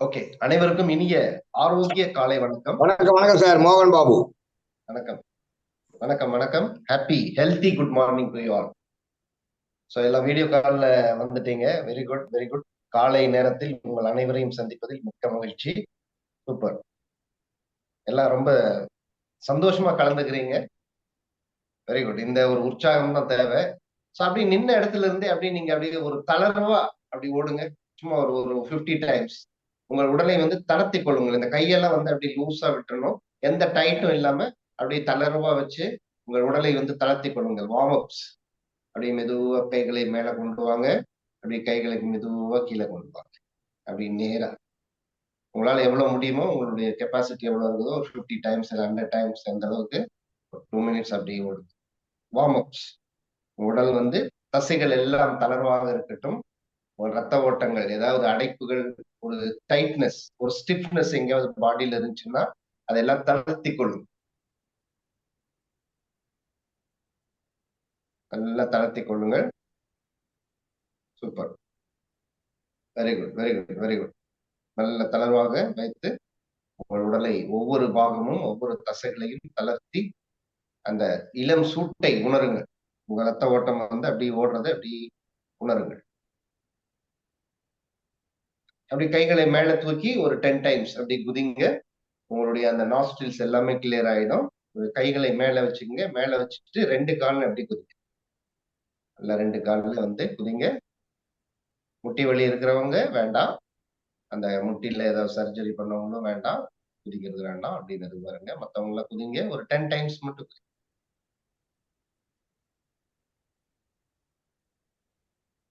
Okay, அனைவருக்கும் இனிய ஆரோக்கிய காலை வணக்கம். வணக்கம் வணக்கம் சார், மோகன் பாபு. வணக்கம் வணக்கம் வணக்கம். Happy healthy good morning to you all. So எல்லாம் வீடியோ காலில் வந்துட்டீங்க. Very good very good. காலை நேரத்தில் உங்கள் அனைவரையும் சந்திப்பதில் மிக்க மகிழ்ச்சி. சூப்பர். எல்லாம் ரொம்ப சந்தோஷமா கலந்துக்கிறீங்க. Very good. இந்த ஒரு உற்சாகம் தான் தேவை. ஸோ அப்படி நின்ன இடத்துல இருந்தே அப்படியே நீங்க அப்படியே ஒரு தளர்வா அப்படி ஓடுங்க. சும்மா ஒரு ஒரு 50 டைம்ஸ் உங்கள் உடலை வந்து தளர்த்தி கொள்ளுங்கள். இந்த கையெல்லாம் வந்து அப்படி லூஸா விட்டுறணும். எந்த டைட்டும் இல்லாம அப்படியே தளர்வா வச்சு உங்கள் உடலை வந்து தளர்த்தி கொள்ளுங்கள். Warm ups. அப்படியே மெதுவா கைகளை மேல கொண்டு வாங்க. அப்படியே கைகளை மெதுவா கீழே கொண்டு வாங்க. அப்படி நேரா உங்களால எவ்வளவு முடியுமோ, உங்களுடைய கெப்பாசிட்டி எவ்வளவு இருக்குதோ, ஒரு 50 டைம்ஸ் 100 டைம்ஸ் எந்த அளவுக்கு 2 மினிட்ஸ் அப்படியே ஓடுது. Warm ups. உடல் வந்து தசைகள் எல்லாம் தளர்வாக இருக்கட்டும். ஒரு ரத்த ஓட்டங்கள், ஏதாவது அடைப்புகள், ஒரு டைட்னஸ், ஒரு ஸ்டிஃப்னஸ் எங்கேயாவது பாடியில இருந்துச்சுன்னா அதெல்லாம் தளர்த்தி கொள்ளும். நல்லா தளர்த்தி கொள்ளுங்கள். Super. Very good very good very good. நல்ல தளர்வாக வைத்து உங்கள் உடலை ஒவ்வொரு பாகமும் ஒவ்வொரு தசைகளையும் தளர்த்தி அந்த இளம் சூட்டை உணருங்கள். உங்க ரத்த ஓட்டம் வந்து அப்படி ஓடுறதை அப்படி உணருங்கள். அப்படி கைகளை மேல தூக்கி ஒரு 10 டைம்ஸ் அப்படி குதிங்க. உங்களுடைய அந்த நாஸ்ட்ரில்ஸ் எல்லாமே கிளியர் ஆயிடும். கைகளை மேல வச்சுக்கோங்க. மேல வச்சுட்டு 2 கால்ல அப்படி குதிங்க. இல்ல 2 கால்ல வந்து குதிங்க. முட்டி வலி இருக்கிறவங்க வேண்டாம். அந்த முட்டில ஏதாவது சர்ஜரி பண்ணவங்களும் வேண்டாம். குதிக்கிறது வேண்டாம் அப்படின்னு பாருங்க. மத்தவங்க எல்லாம் குதிங்க. ஒரு 10 டைம்ஸ் மட்டும் குதிங்க.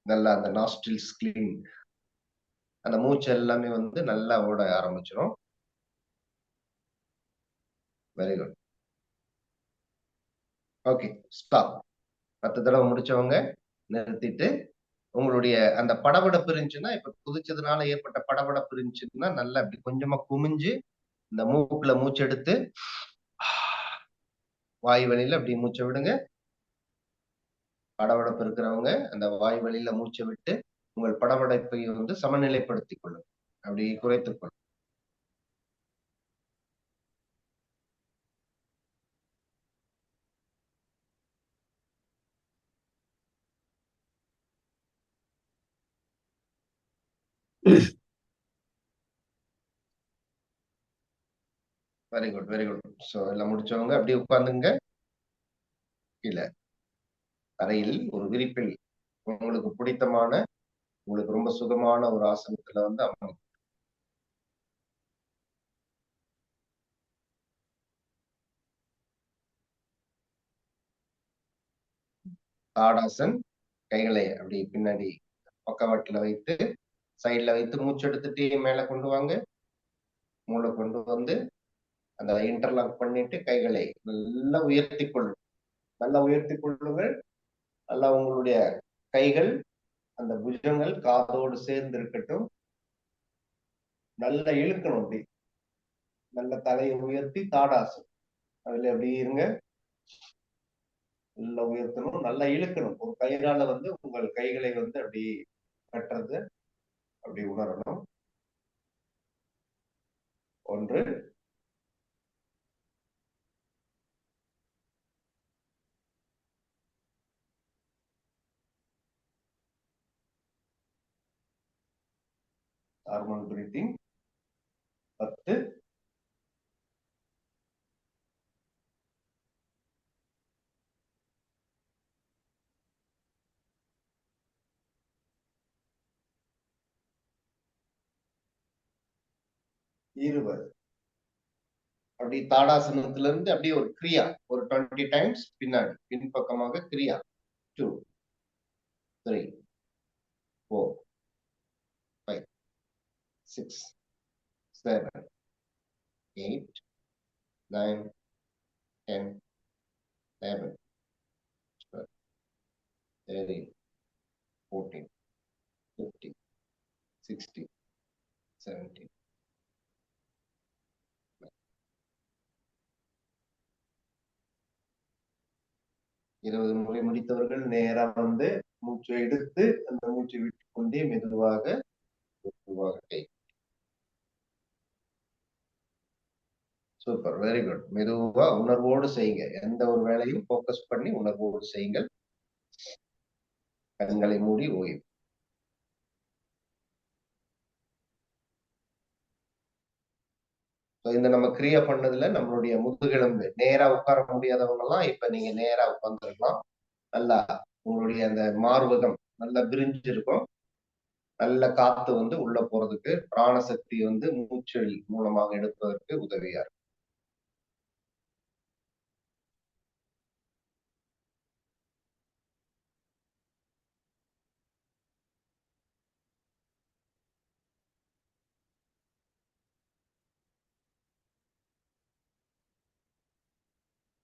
நல்லா அந்த நாஸ்ட்ரில்ஸ் கிளீன். அந்த மூச்சு எல்லாமே வந்து நல்லா ஓட ஆரம்பிச்சிடும். Very good. Okay, stop. 10 தடவை முடிச்சவங்க நிறுத்திட்டு உங்களுடைய அந்த படபடப்பு இருந்துச்சுன்னா, இப்ப குதிச்சதுனால ஏற்பட்ட படபடப்பு இருந்துச்சுன்னா நல்லா அப்படி கொஞ்சமா குமிஞ்சு இந்த மூக்குல மூச்சு எடுத்து வாய் வழியில அப்படி மூச்சை விடுங்க. படபடப்பு இருக்கிறவங்க அந்த வாய் வழியில மூச்சை விட்டு உங்கள் படபடப்பை வந்து சமநிலைப்படுத்திக் கொள்ளுங்க. அப்படி குறைத்துக் கொள்ளுங்க. Very good very good. So எல்லாம் முடிச்சவங்க அப்படியே உட்கார்ந்துங்க. கீழே தரையில் ஒரு விரிப்பில் உங்களுக்கு பிடித்தமான, உங்களுக்கு ரொம்ப சுகமான ஒரு ஆசனத்துல வந்து அமருங்க. தாடாசன். கைகளை அப்படி பின்னாடி பக்கவாட்டுல வைத்து சைட்ல வைத்து மூச்சு எடுத்துட்டு மேல கொண்டு வாங்க. மூளை கொண்டு வந்து அந்த இன்டர்லாக் பண்ணிட்டு கைகளை நல்லா உயர்த்தி கொள்ளுங்க. நல்லா உயர்த்தி கொள்ளுங்கள். நல்லா உங்களுடைய கைகள் அந்த புஜங்கள் காதோடு சேர்ந்து இருக்கட்டும். நல்லா இழுக்கணும். அப்படி நல்ல தலையை உயர்த்தி தாடாசம். அதுல அப்படி இருங்க. நல்லா உயர்த்தணும், நல்லா இழுக்கணும். ஒரு கையால வந்து உங்கள் கைகளை வந்து அப்படி கட்டுறது அப்படி உணரணும். 1 நார்மல் பிரீத்திங். 10 20. அப்படி தாடாசனத்துல இருந்து அப்படியே ஒரு கிரியா ஒரு 20 டைம்ஸ் பின்னாடி பின்பக்கமாக கிரியா. 2 3 4 5 6 7 8 9 10 11 12 13 14 15 16 17. இருபது முறை முடித்தவர்கள் நேரா வந்து மூச்சை எடுத்து அந்த மூச்சை விட்டுக் கொண்டே மெதுவாக மெதுவாக கை சூப்பர், வெரி குட். மெதுவா உணர்வோடு செய்யுங்க. எந்த ஒரு வேலையும் போக்கஸ் பண்ணி உணர்வோடு செய்யுங்கள். கண்களை மூடி ஓய்வு. இந்த நம்ம கிரியா பண்ணதுல நம்மளுடைய முதுகெலும்பு நேரா உட்கார முடியாதவங்க எல்லாம் இப்ப நீங்க நேரா உட்கார்ந்துருக்கலாம். நல்லா உங்களுடைய அந்த மார்பகம் நல்லா விரிஞ்சு இருக்கும். நல்ல காத்து வந்து உள்ள போறதுக்கு, பிராண சக்தி வந்து மூச்சல் மூலமாக எடுப்பதற்கு உதவியா இருக்கும்.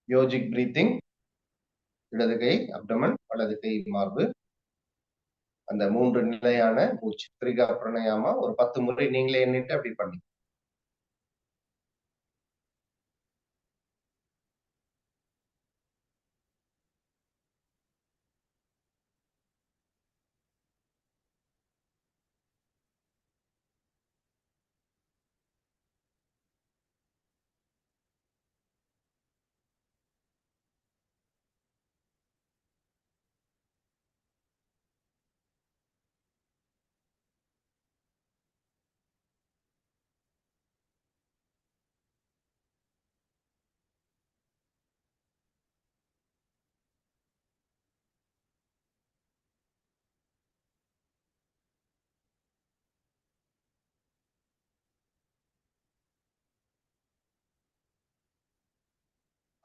Yogic breathing. இடது கை அப்டமன், வலது கை மார்பு. அந்த 3 நிலையான மூச்சு திரிகா பிரணயாமா ஒரு 10 முறை நீங்களே எண்ணிட்டு அப்படி பண்ணி.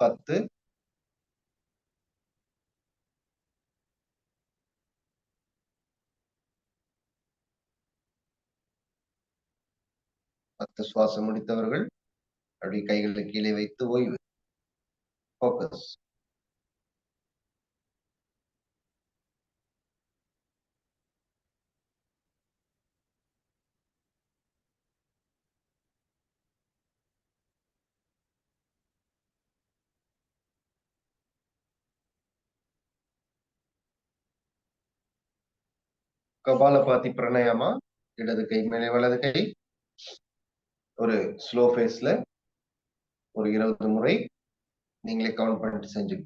10, 10 சுவாசம் முடித்தவர்கள் அப்படி கைகளை கீழே வைத்து ஓய்வு. போக்கஸ். கபாலபாதி பிரணயமா. இடது கை மேலே வலது கை. ஒரு ஸ்லோ ஃபேஸ்ல ஒரு 20 முறை நீங்களே கவுண்ட் பண்ணிட்டு செஞ்சு.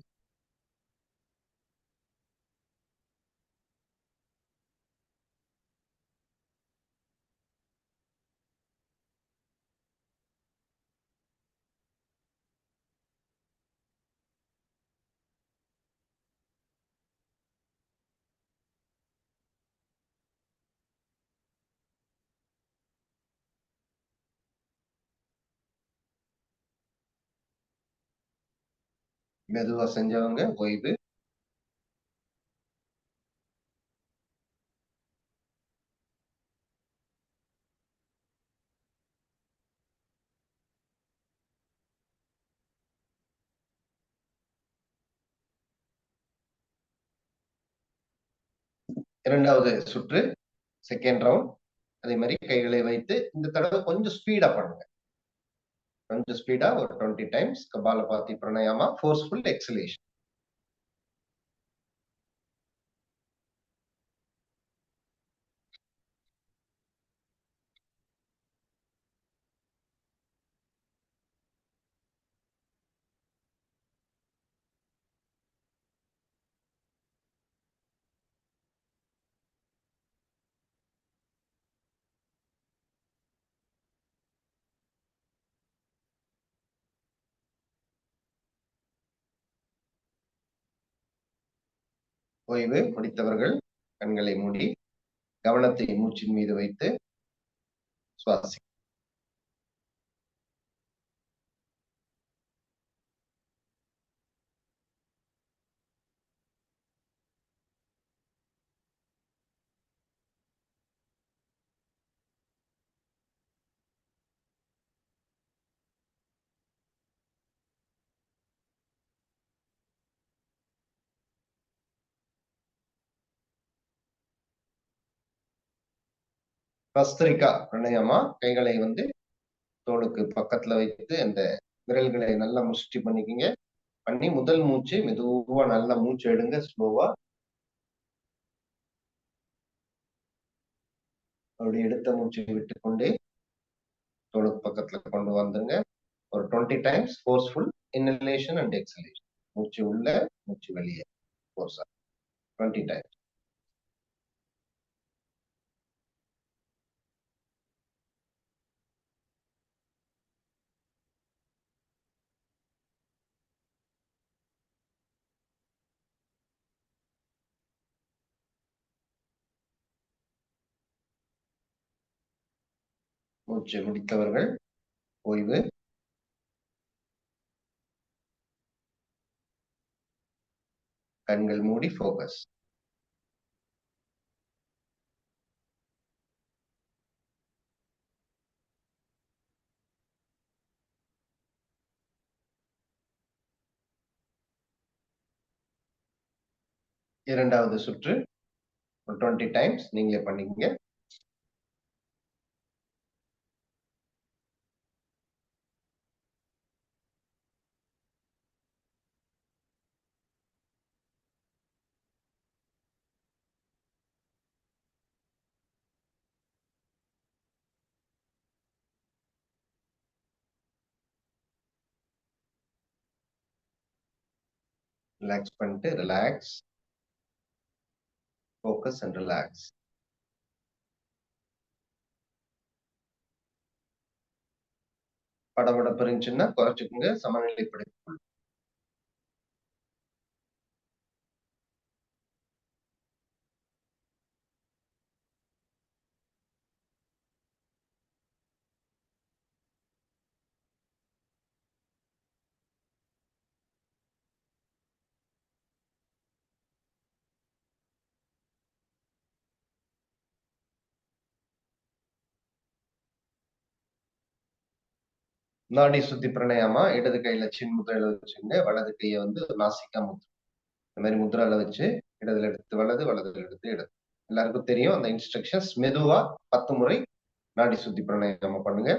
மெதுவா செஞ்சவங்க ஓய்வு. இரண்டாவது சுற்று, செகண்ட் ரவுண்ட். அதே மாதிரி கைகளை வைத்து இந்த தடவை கொஞ்சம் ஸ்பீடா பண்ணுங்க. கொஞ்சம் ஸ்பீடா ஒரு 20 times Kapalbhati pranayama, forceful exhalation. ஓய்வு முடித்தவர்கள் கண்களை மூடி கவனத்தை மூச்சின் மீது வைத்து சுவாசி. பஸ்திரிகா பிரணயமா. கைகளை வந்து தோளுக்கு பக்கத்துல வைத்து அந்த விரல்களை நல்லா முஷ்டி பண்ணிக்கிங்க. பண்ணி முதல் மூச்சு மெதுவா நல்லா மூச்சு எடுங்க ஸ்லோவா. அப்படி எடுத்த மூச்சை விட்டுக்கொண்டே தோளுக்கு பக்கத்துல கொண்டு வந்துருங்க. ஒரு 20 times forceful inhalation and exhalation. மூச்சு உள்ள, மூச்சு வெளியே, ஃபோர்ஸா 20 டைம்ஸ். மூச்சு முடித்தவர்கள் ஓய்வு. கண்கள் மூடி ஃபோக்கஸ். இரண்டாவது சுற்று 20 டைம்ஸ் நீங்களே பண்ணிக்கங்க. ரிலாக்ஸ் பண்ணிட்டு ரிலாக்ஸ், ஃபோக்கஸ் அண்ட் ரிலாக்ஸ். படபடப்பு இருந்துச்சுன்னா குறைச்சுக்குங்க, சமநிலைப்படுத்திக். நாடி சுத்தி பிரணயமா இடது கையில சின் முத்திரையில வச்சுங்க, வலது கையை வந்து நாசிக்கா முத்திரை, இந்த மாதிரி முத்திரால வச்சு இடதுல எடுத்து வலது, வலதுல எடுத்து இடது. எல்லாருக்கும் தெரியும் அந்த இன்ஸ்ட்ரக்ஷன்ஸ். மெதுவா 10 முறை நாடி சுத்தி பிரணயமா பண்ணுங்க.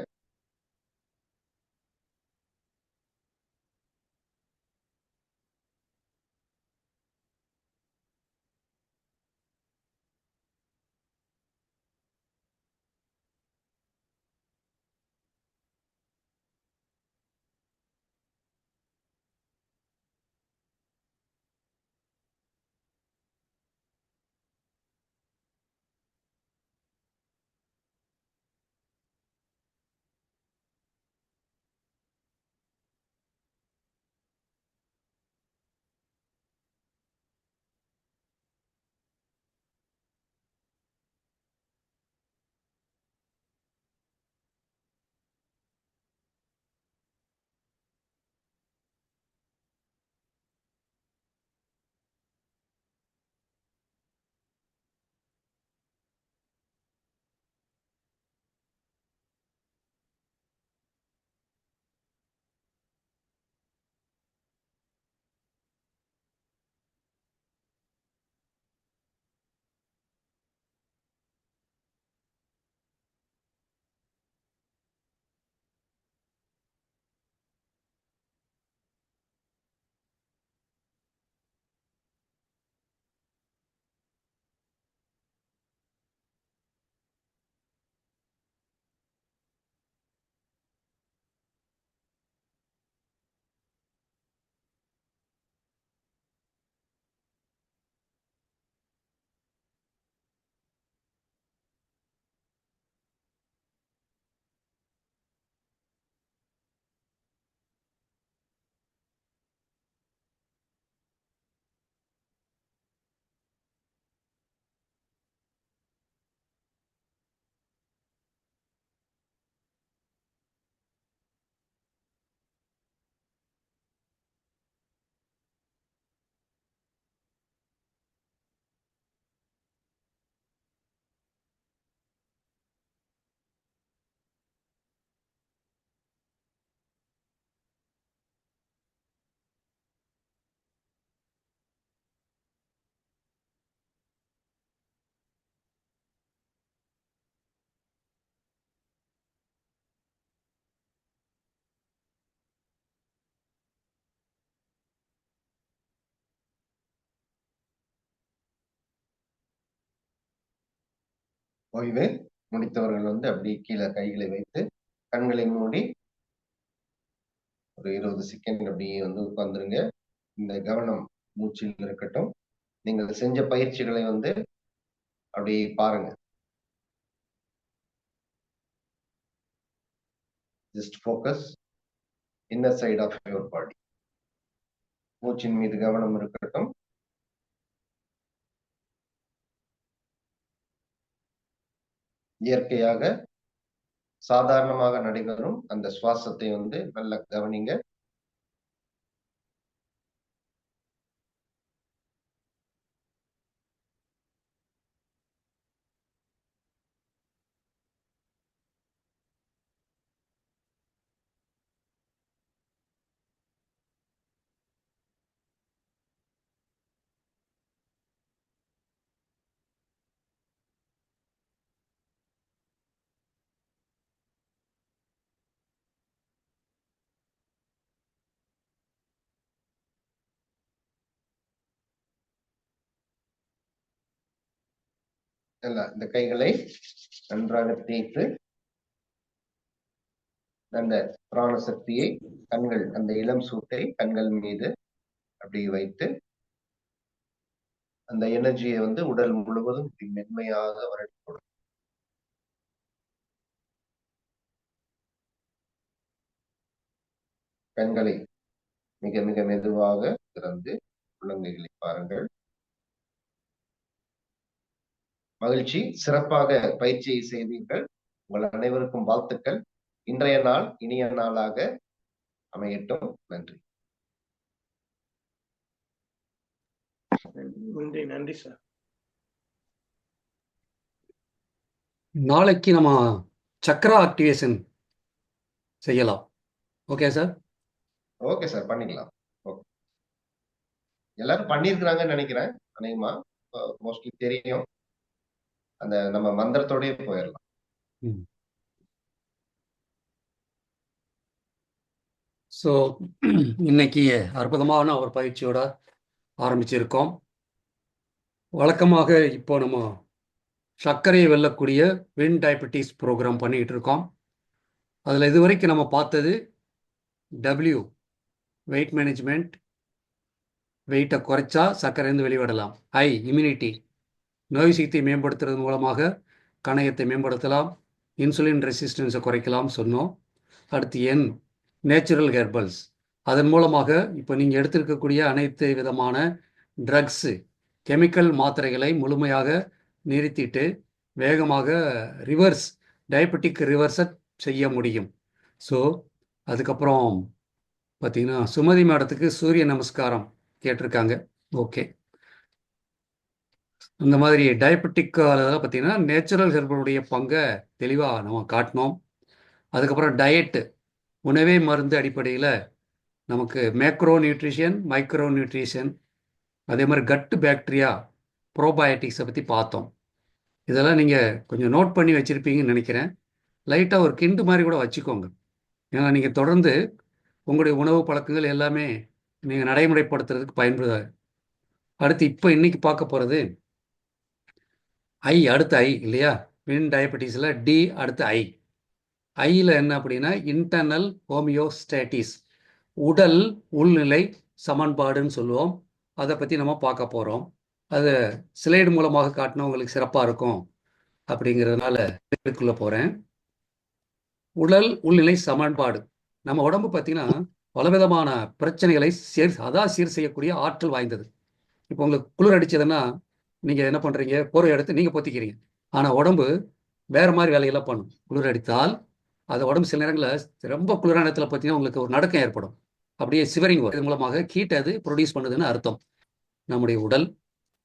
ஓய்வு. முடித்தவர்கள் வந்து அப்படியே கீழே கைகளை வைத்து கண்களை மூடி ஒரு 20 செகண்ட் அப்படியே வந்து உட்கார்ந்துருங்க. இந்த கவனம் மூச்சில் இருக்கட்டும். நீங்கள் செஞ்ச பயிற்சிகளை வந்து அப்படியே பாருங்க. Just focus inner side of your body. மூச்சின் மீது கவனம் இருக்கட்டும். இயற்கையாக சாதாரணமாக நடைபெறும் அந்த சுவாசத்தை வந்து நல்லா கவனிங்க. இந்த கைகளை நன்றாக தேய்த்து அந்த பிராண சக்தியை கண்கள், அந்த இளம் சூட்டை கண்கள் மீது அப்படி வைத்து அந்த எனர்ஜியை வந்து உடல் முழுவதும் மென்மையாக வரக்கூடும். கண்களை மிக மிக மெதுவாக திறந்து உள்ளங்கைகளை பாருங்கள். மகிழ்ச்சி, சிறப்பாக பயிற்சியை செய்தீர்கள். உங்கள் அனைவருக்கும் வாழ்த்துக்கள். இன்றைய நாள் இனிய நாளாக அமையட்டும். நன்றி. நன்றி சார். நாளைக்கு நம்ம சக்ரா ஆக்டிவேஷன் செய்யலாம். Okay sir? ஓகே சார், பண்ணிக்கலாம். எல்லாரும் பண்ணிருக்கிறாங்கன்னு நினைக்கிறேன். அநேகமா மோஸ்ட்லி தெரியும். அந்த நம்ம மந்திரத்தோடய போயிடலாம். ஸோ இன்னைக்கு அற்புதமான ஒரு பயிற்சியோட ஆரம்பிச்சிருக்கோம். வழக்கமாக இப்போ நம்ம சர்க்கரையை வெல்லக்கூடிய வின் டயபெட்டிஸ் ப்ரோக்ராம் பண்ணிக்கிட்டு இருக்கோம். அதில் இதுவரைக்கும் நம்ம பார்த்தது டபிள்யூ வெயிட் மேனேஜ்மெண்ட், வெயிட்டை குறைச்சா சர்க்கரைந்து வெளிவிடலாம். ஐ இம்யூனிட்டி, நோய் சிகிச்சை மேம்படுத்துறது மூலமாக கணையத்தை மேம்படுத்தலாம், இன்சுலின் ரெசிஸ்டன்ஸை குறைக்கலாம் சொன்னோம். அடுத்து என் நேச்சுரல் ஹெர்பல்ஸ், அதன் மூலமாக இப்போ நீங்கள் எடுத்திருக்கக்கூடிய அனைத்து விதமான ட்ரக்ஸு, கெமிக்கல் மாத்திரைகளை முழுமையாக நிறுத்திட்டு வேகமாக டயபெட்டிக் ரிவர்ஸை செய்ய முடியும். ஸோ அதுக்கப்புறம் பார்த்தீங்கன்னா சுமதி மேடத்துக்கு சூரிய நமஸ்காரம் கேட்டிருக்காங்க. ஓகே, அந்த மாதிரி டயபெட்டிக் அதெல்லாம் பார்த்தீங்கன்னா நேச்சுரல் ஹெர்பலுடைய பங்கை தெளிவாக நம்ம காட்டினோம். அதுக்கப்புறம் டயட்டு, உணவே மருந்து அடிப்படையில் நமக்கு மேக்ரோ நியூட்ரிஷன், மைக்ரோ நியூட்ரிஷன், அதே மாதிரி கட்டு பாக்டீரியா, ப்ரோபயோட்டிக்ஸை பற்றி பார்த்தோம். இதெல்லாம் நீங்கள் கொஞ்சம் நோட் பண்ணி வச்சுருப்பீங்கன்னு நினைக்கிறேன். லைட்டாக ஒரு கிண்டு மாதிரி கூட வச்சுக்கோங்க. ஏன்னா நீங்கள் தொடர்ந்து உங்களுடைய உணவு பழக்கங்கள் எல்லாமே நீங்கள் நடைமுறைப்படுத்துறதுக்கு பயன்படுது. அடுத்து இப்போ இன்னைக்கு பார்க்க போகிறது அடுத்து ஐ இல்லையா? வின் டயபெட்டிஸில் டி, அடுத்து ஐயில் என்ன அப்படின்னா இன்டர்னல் ஹோமியோஸ்டேட்டிஸ், உடல் உள்நிலை சமன்பாடுன்னு சொல்லுவோம். அதை பற்றி நம்ம பார்க்க போகிறோம். அது ஸ்லைடு மூலமாக காட்டினா உங்களுக்கு சிறப்பாக இருக்கும் அப்படிங்கிறதுனால இதுக்குள்ளே போகிறேன். உடல் உள்நிலை சமன்பாடு, நம்ம உடம்பு பார்த்தீங்கன்னா பலவிதமான பிரச்சனைகளை சீர் செய்யக்கூடிய ஆற்றல் வாய்ந்தது. இப்போ உங்களுக்கு குளிர் அடிச்சதுன்னா நீங்கள் என்ன பண்ணுறீங்க? போர்வை எடுத்து நீங்கள் பொத்திக்கிறீங்க. ஆனால் உடம்பு வேறு மாதிரி வேலையெல்லாம் பண்ணும். குளிர் அடித்தால் அது உடம்பு சில நேரங்களில் ரொம்ப குளிரான நேரத்தில் பார்த்தீங்கன்னா உங்களுக்கு ஒரு நடுக்கம் ஏற்படும், அப்படியே சிவரிங் வரும். இது மூலமாக ஹீட் அது ப்ரொடியூஸ் பண்ணுதுன்னு அர்த்தம். நம்முடைய உடல்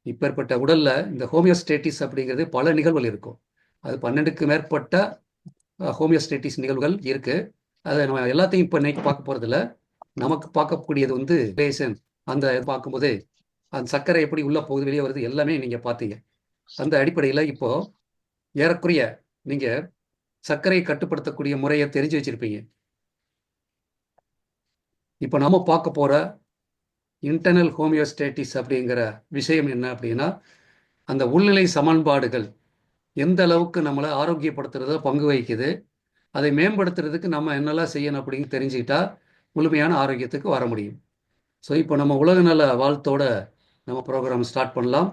இப்பேற்பட்ட உடலில் இந்த ஹோமியோஸ்டேட்டிஸ் அப்படிங்கிறது பல நிகழ்வுகள் இருக்கும். அது 12க்கு மேற்பட்ட ஹோமியோஸ்டேட்டிஸ் நிகழ்வுகள் இருக்குது. அதை நம்ம எல்லாத்தையும் இப்போ இன்னைக்கு பார்க்க போகிறதில்ல. நமக்கு பார்க்கக்கூடியது வந்து ரேஷன், அந்த பார்க்கும்போது அந்த சர்க்கரை எப்படி உள்ளே போகுது வெளியே வருது எல்லாமே நீங்கள் பார்த்தீங்க. அந்த அடிப்படையில் இப்போது ஏறக்குறைய நீங்கள் சர்க்கரையை கட்டுப்படுத்தக்கூடிய முறையை தெரிஞ்சு வச்சுருப்பீங்க. இப்போ நம்ம பார்க்க போகிற இன்டர்னல் ஹோமியோஸ்டேட்டிஸ் அப்படிங்கிற விஷயம் என்ன அப்படின்னா, அந்த உள்நிலை சமன்பாடுகள் எந்த அளவுக்கு நம்மளை ஆரோக்கியப்படுத்துறத பங்கு வகிக்குது, அதை மேம்படுத்துறதுக்கு நம்ம என்னெல்லாம் செய்யணும் அப்படின்னு தெரிஞ்சுக்கிட்டா முழுமையான ஆரோக்கியத்துக்கு வர முடியும். ஸோ இப்போ நம்ம உலக நல வாழ்த்தோட நம்ம ப்ரோக்ராம் ஸ்டார்ட் பண்ணலாம்.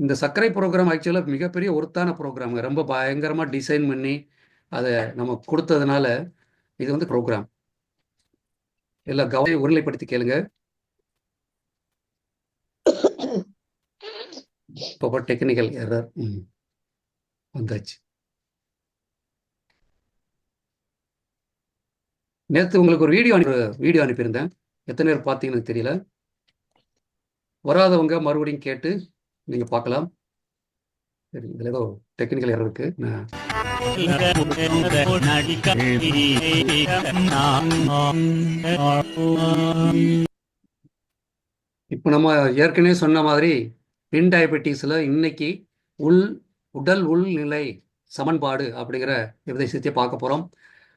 இந்த சர்க்கரை ப்ரோக்ராம் ஆக்சுவலாக மிகப்பெரிய ஒருத்தான ப்ரோக்ராம், ரொம்ப பயங்கரமாக டிசைன் பண்ணி அதை நம்ம கொடுத்ததுனால இது வந்து ப்ரோக்ராம் எல்லாம் கவனம் உருளைப்படுத்தி கேளுங்க. இப்போ டெக்னிக்கல் எரர் வந்தாச்சு. நேற்று உங்களுக்கு ஒரு வீடியோ அனுப்பியிருந்தேன். எத்தனை பேர் பார்த்தீங்கன்னு தெரியல. வராதவங்க மறுபடியும் கேட்டு நீங்கள் பார்க்கலாம். சரி, இதில் ஏதோ டெக்னிக்கல் எரர் இருக்கு. இப்போ நம்ம ஏற்கனவே சொன்ன மாதிரி பின் டயபெட்டிஸில் இன்னைக்கு உடல் உள்நிலை சமன்பாடு அப்படிங்கிற விஷயத்தை பார்க்க போகிறோம்.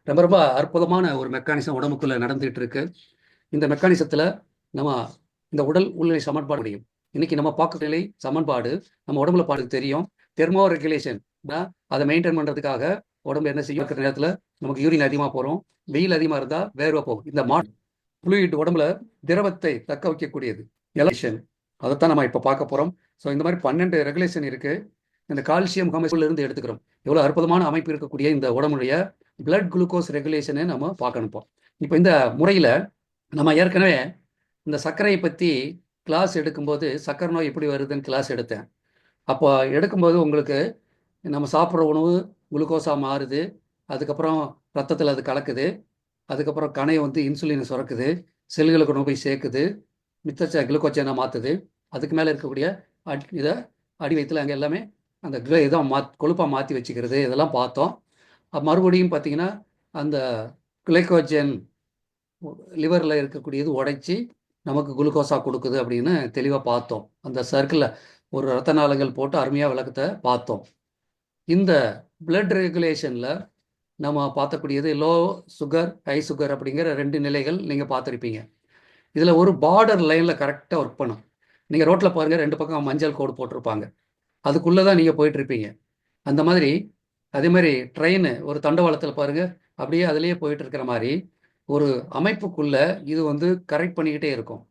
ரொம்ப ரொம்ப அற்புதமான ஒரு மெக்கானிசம் உடம்புக்குள்ளே நடந்துகிட்டு இருக்கு. இந்த மெக்கானிசத்தில் நம்ம இந்த உடல் உள்நிலை சமன்பாடு முடியும். இன்னைக்கு நம்ம பார்க்க நிலை சமன்பாடு நம்ம உடம்புல பாடுக்கு தெரியும். தெர்மோ ரெகுலேஷன், அதை மெயின்டைன் பண்ணுறதுக்காக உடம்பு என்ன செய்யும், இருக்கிற நேரத்தில் நமக்கு யூரின் அதிகமாக போகிறோம், வெயில் அதிகமாக இருந்தால் வேர்வை போகும். இந்த ஃப்ளூயிட் உடம்புல திரவத்தை தக்க வைக்கக்கூடியது எலக்ஷன், அதைத்தான் நம்ம இப்போ பார்க்க போகிறோம். ஸோ இந்த மாதிரி 12 ரெகுலேஷன் இருக்குது. இந்த கால்சியம் இருந்து எடுத்துக்கிறோம். எவ்வளோ அற்புதமான அமைப்பு இருக்கக்கூடிய இந்த உடம்புடைய பிளட் குளுக்கோஸ் ரெகுலேஷனை நம்ம பார்க்கணும். இப்போ இந்த முறையில் நம்ம ஏற்கனவே இந்த சர்க்கரையை பற்றி கிளாஸ் எடுக்கும்போது சர்க்கரை நோய் எப்படி வருதுன்னு கிளாஸ் எடுத்தேன். அப்போ எடுக்கும்போது உங்களுக்கு நம்ம சாப்பிட்ற உணவு குளுக்கோஸாக மாறுது, அதுக்கப்புறம் ரத்தத்தில் அது கலக்குது, அதுக்கப்புறம் கணை வந்து இன்சுலினை சுரக்குது, செல்களுக்கு கொண்டு போய் சேர்க்குது, மித்த குளுக்கோச்சனை மாற்றுது, அதுக்கு மேலே இருக்கக்கூடிய இதை அடி வயிற்றுல அங்கே எல்லாமே அந்த இதை கொழுப்பாக மாற்றி வச்சுக்கிறது, இதெல்லாம் பார்த்தோம். மறுபடியும் பார்த்தீங்கன்னா அந்த குளுக்கோஜன் லிவரில் இருக்கக்கூடியது உடைச்சி நமக்கு குளுக்கோஸாக கொடுக்குது அப்படின்னு தெளிவாக பார்த்தோம். அந்த சர்க்கிளில் ஒரு ரத்த நாளங்கள் போட்டு அருமையாக விளக்கத்தை பார்த்தோம். இந்த பிளட் ரெகுலேஷனில் நம்ம பார்த்தக்கூடியது லோ சுகர், ஹை சுகர் அப்படிங்கிற 2 நிலைகள் நீங்கள் பார்த்துருப்பீங்க. இதில் ஒரு பார்டர் லைனில் கரெக்டாக ஒர்க் பண்ணும். நீங்கள் ரோட்டில் பாருங்கள், 2 பக்கம் மஞ்சள் கோடு போட்டிருப்பாங்க, அதுக்குள்ளே தான் நீங்கள் போயிட்டுருப்பீங்க. அந்த மாதிரி அதே மாதிரி ட்ரெயின் ஒரு தண்டவாளத்தில் பாருங்கள், அப்படியே அதிலேயே போயிட்டு இருக்கிற மாதிரி ஒரு அமைப்புக்குள்ளே இது வந்து கரெக்ட் பண்ணிக்கிட்டே இருக்கும்.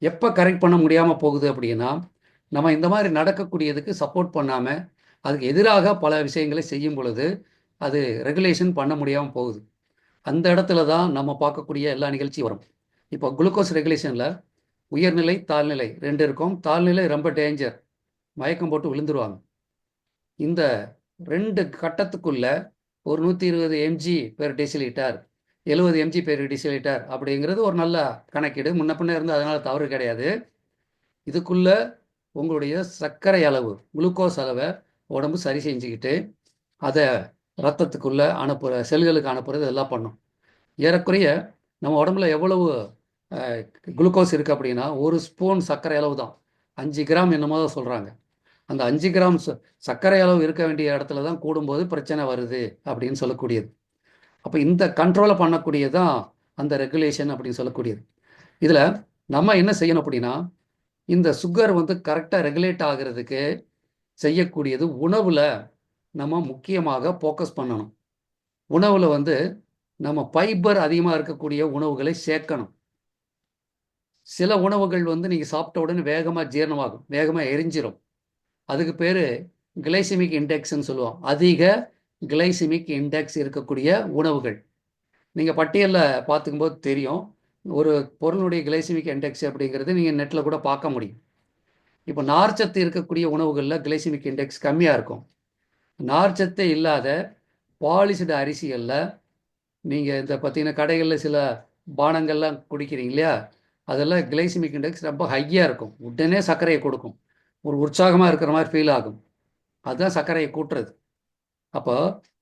எப்போ கரெக்ட் பண்ண முடியாமல் போகுது அப்படின்னா, நம்ம இந்த மாதிரி நடக்கக்கூடியதுக்கு சப்போர்ட் பண்ணாமல் அதுக்கு எதிராக பல விஷயங்களை செய்யும் பொழுது அது ரெகுலேஷன் பண்ண முடியாமல் போகுது. அந்த இடத்துல தான் நம்ம பார்க்கக்கூடிய எல்லா நிகழ்ச்சியும் வரும். இப்போ குளுக்கோஸ் ரெகுலேஷனில் உயர்நிலை, தாழ்நிலை 2 இருக்கும். தாழ்நிலை ரொம்ப டேஞ்சர், மயக்கம் போட்டு விழுந்துருவாங்க. இந்த 2 கட்டத்துக்குள்ள ஒரு 120 mg/dL, 70 mg/dL அப்படிங்கிறது ஒரு நல்ல கணக்கீடு. முன்ன பின்ன இருந்து அதனால் தவறு கிடையாது. இதுக்குள்ள உங்களுடைய சர்க்கரை அளவு, குளுக்கோஸ் அளவை உடம்பு சரி செஞ்சுக்கிட்டு அதை ரத்தத்துக்குள்ளே அனுப்புகிற செல்களுக்கு அனுப்புறது எல்லாம் பண்ணும். ஏறக்குறைய நம்ம உடம்புல எவ்வளவு குளுக்கோஸ் இருக்குது அப்படின்னா, ஒரு ஸ்பூன் சர்க்கரை அளவு தான், 5 கிராம் என்னமோ தான் சொல்கிறாங்க. அந்த 5 கிராம் சர்க்கரை அளவு இருக்க வேண்டிய இடத்துல தான் கூடும்போது பிரச்சனை வருது அப்படின்னு சொல்லக்கூடியது. அப்போ இந்த கண்ட்ரோலை பண்ணக்கூடியது தான் அந்த ரெகுலேஷன் அப்படின்னு சொல்லக்கூடியது. இதில் நம்ம என்ன செய்யணும் அப்படின்னா, இந்த சுகர் வந்து கரெக்டாக ரெகுலேட் ஆகிறதுக்கு செய்யக்கூடியது உணவில் நம்ம முக்கியமாக ஃபோக்கஸ் பண்ணணும். உணவில் வந்து நம்ம ஃபைபர் அதிகமாக இருக்கக்கூடிய உணவுகளை சேர்க்கணும். சில உணவுகள் வந்து நீங்கள் சாப்பிட்ட உடனே வேகமாக ஜீரணமாகும், வேகமாக எரிஞ்சிடும். அதுக்கு பேர் கிளைசிமிக் இண்டெக்ஸ்ன்னு சொல்லுவோம். அதிக கிளைசிமிக் இண்டெக்ஸ் இருக்கக்கூடிய உணவுகள் நீங்கள் பட்டியலில் பார்த்துக்கும்போது தெரியும். ஒரு பொருளுடைய கிளைசிமிக் இண்டெக்ஸ் அப்படிங்கிறது நீங்கள் நெட்டில் கூட பார்க்க முடியும். இப்போ நார்ச்சத்து இருக்கக்கூடிய உணவுகளில் கிளைசிமிக் இண்டெக்ஸ் கம்மியாக இருக்கும். நார்ச்சத்து இல்லாத பாலிஷ்டு அரிசிகளில் நீங்கள் இந்த பார்த்தீங்கன்னா கடைகளில் சில பானங்கள்லாம் குடிக்கிறீங்க இல்லையா, அதெல்லாம் கிளைசிமிக் இண்டெக்ஸ் ரொம்ப ஹையாக இருக்கும். உடனே சர்க்கரையை கொடுக்கும், ஒரு உற்சாகமாக இருக்கிற மாதிரி ஃபீல் ஆகும். அதுதான் சர்க்கரையை கூட்டுறது. அப்போ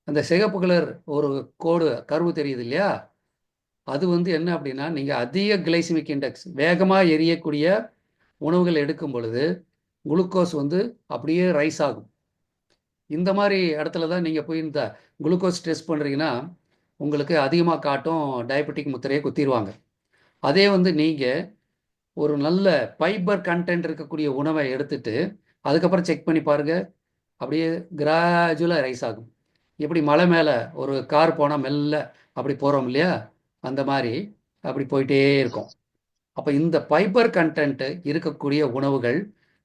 அந்த சிகப்பு கலர் ஒரு கோடு கருவு தெரியுது இல்லையா, அது வந்து என்ன அப்படின்னா, நீங்கள் அதிக கிளைசிமிக் இண்டெக்ஸ் வேகமாக எரியக்கூடிய உணவுகள் எடுக்கும் பொழுது குளுக்கோஸ் வந்து அப்படியே ரைஸ் ஆகும். இந்த மாதிரி இடத்துல தான் நீங்கள் போய் இந்த குளுக்கோஸ் டெஸ்ட் பண்ணுறீங்கன்னா உங்களுக்கு அதிகமாக காட்டும், டயபெட்டிக் முத்திரையை குத்திடுவாங்க. அதே வந்து நீங்கள் ஒரு நல்ல ஃபைபர் கண்டென்ட் இருக்கக்கூடிய உணவை எடுத்துட்டு அதுக்கப்புறம் செக் பண்ணி பாருங்கள், அப்படியே கிராஜுவலாக ரைஸ் ஆகும். எப்படி மலை மேலே ஒரு கார் போனால் மெல்ல அப்படி போகிறோம் இல்லையா, அந்த மாதிரி அப்படி போயிட்டே இருக்கும். அப்போ இந்த ஃபைபர் கண்டென்ட்டு இருக்கக்கூடிய உணவுகள்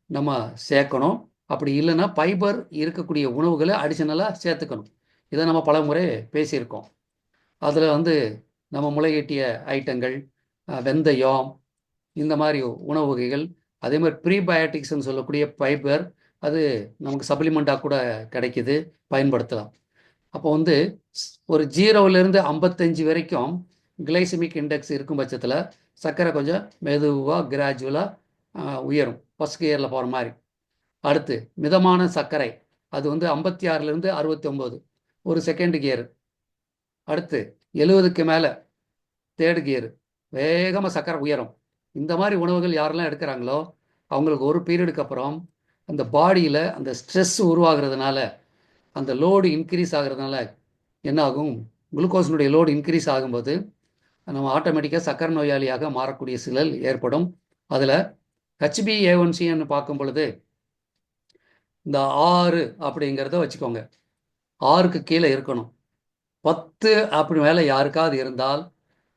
நம்ம சேர்க்கணும். அப்படி இல்லைன்னா ஃபைபர் இருக்கக்கூடிய உணவுகளை அடிஷனலாக சேர்த்துக்கணும். இதை நம்ம பல முறை பேசியிருக்கோம். அதில் வந்து நம்ம முளைகட்டிய ஐட்டங்கள், வெந்தயம், இந்த மாதிரி உணவு வகைகள், அதே மாதிரி ப்ரீபயோட்டிக்ஸ்ன்னு சொல்லக்கூடிய ஃபைபர், அது நமக்கு சப்ளிமெண்ட்டாக கூட கிடைக்குது, பயன்படுத்தலாம். அப்போ வந்து ஒரு 0லேருந்து 55 வரைக்கும் கிளைசமிக் இண்டெக்ஸ் இருக்கும் பட்சத்தில் சர்க்கரை கொஞ்சம் மெதுவாக கிராஜுவலாக உயரும், ஃபஸ்ட் கியரில் போகிற மாதிரி. அடுத்து மிதமான சர்க்கரை, அது வந்து 56லேருந்து 69, ஒரு செகண்ட் கியர். அடுத்து 70க்கு மேலே தேர்டு கியர், வேகமாக சர்க்கரை உயரும். இந்த மாதிரி உணவுகள் யாரெல்லாம் எடுக்கிறாங்களோ அவங்களுக்கு ஒரு பீரியடுக்கு அப்புறம் அந்த பாடியில் அந்த ஸ்ட்ரெஸ் உருவாகிறதுனால, அந்த லோடு இன்க்ரீஸ் ஆகிறதுனால என்ன ஆகும், குளுக்கோஸினுடைய லோடு இன்க்ரீஸ் ஆகும்போது நம்ம ஆட்டோமேட்டிக்காக சர்க்கரை நோயாளியாக மாறக்கூடிய சூழல் ஏற்படும். அதில் HbA1cன்னு பார்க்கும் பொழுது இந்த 6 அப்படிங்கிறத வச்சுக்கோங்க, 6க்கு கீழே இருக்கணும். 10 அப்படி மேலே யாருக்காவது இருந்தால்